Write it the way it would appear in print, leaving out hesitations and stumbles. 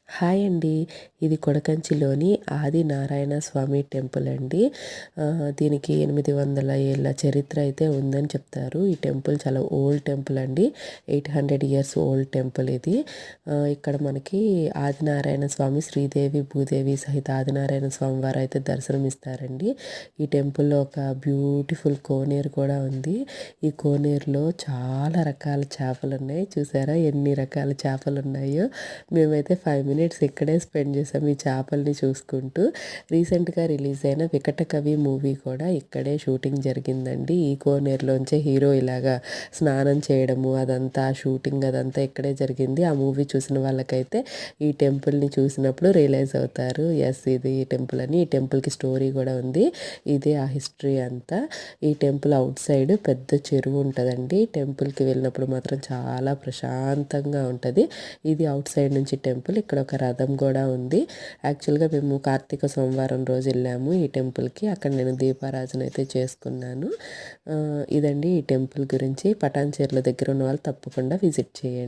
Hi అండి. ఇది కొడకంచిలోని ఆది నారాయణ స్వామి టెంపుల్ అండి. దీనికి 800 ఏళ్ళ చరిత్ర అయితే ఉందని చెప్తారు. ఈ టెంపుల్ చాలా ఓల్డ్ టెంపుల్ అండి. 800 ఇయర్స్ ఓల్డ్ టెంపుల్ ఇది. ఇక్కడ మనకి ఆదినారాయణ స్వామి, శ్రీదేవి, భూదేవి సహిత ఆదినారాయణ స్వామి వారు అయితే దర్శనమిస్తారండి. ఈ టెంపుల్లో ఒక బ్యూటిఫుల్ కోనేరు కూడా ఉంది. ఈ కోనేరులో చాలా రకాల చేపలు ఉన్నాయి. చూసారా ఎన్ని రకాల చేపలు ఉన్నాయో. మేమైతే 5 మినిట్స్ ఇక్కడే స్పెండ్ చేసాం ఈ చేపల్ని చూసుకుంటూ. రీసెంట్గా రిలీజ్ అయిన వికట కవి మూవీ కూడా ఇక్కడే షూటింగ్ జరిగిందండి. ఈ కోనేరులోంచే హీరో ఇలాగా స్నానం చేయడము అదంతా షూటింగ్ అదంతా ఇక్కడే జరిగింది. ఆ మూవీ చూసిన వాళ్ళకైతే ఈ టెంపుల్ని చూసినప్పుడు రియలైజ్ అవుతారు, ఎస్ ఇది ఈ టెంపుల్ అని. ఈ టెంపుల్కి స్టోరీ కూడా ఉంది. ఇదే ఆ హిస్టరీ అంతా. ఈ టెంపుల్ అవుట్ సైడ్ పెద్ద చెరువు ఉంటుందండి. టెంపుల్కి వెళ్ళినప్పుడు మాత్రం చాలా ప్రశాంతంగా ఉంటుంది. ఇది అవుట్ సైడ్ నుంచి టెంపుల్. ఇక్కడ ఒక రథం కూడా ఉంది. యాక్చువల్గా మేము కార్తీక సోమవారం రోజు వెళ్ళాము ఈ టెంపుల్కి. అక్కడ నేను దీపారాజన అయితే చేసుకున్నాను. ఇదండి ఈ టెంపుల్ గురించి. పటాన్చేరుల దగ్గర ఉన్న వాళ్ళు తప్పకుండా విజిట్ చేయండి.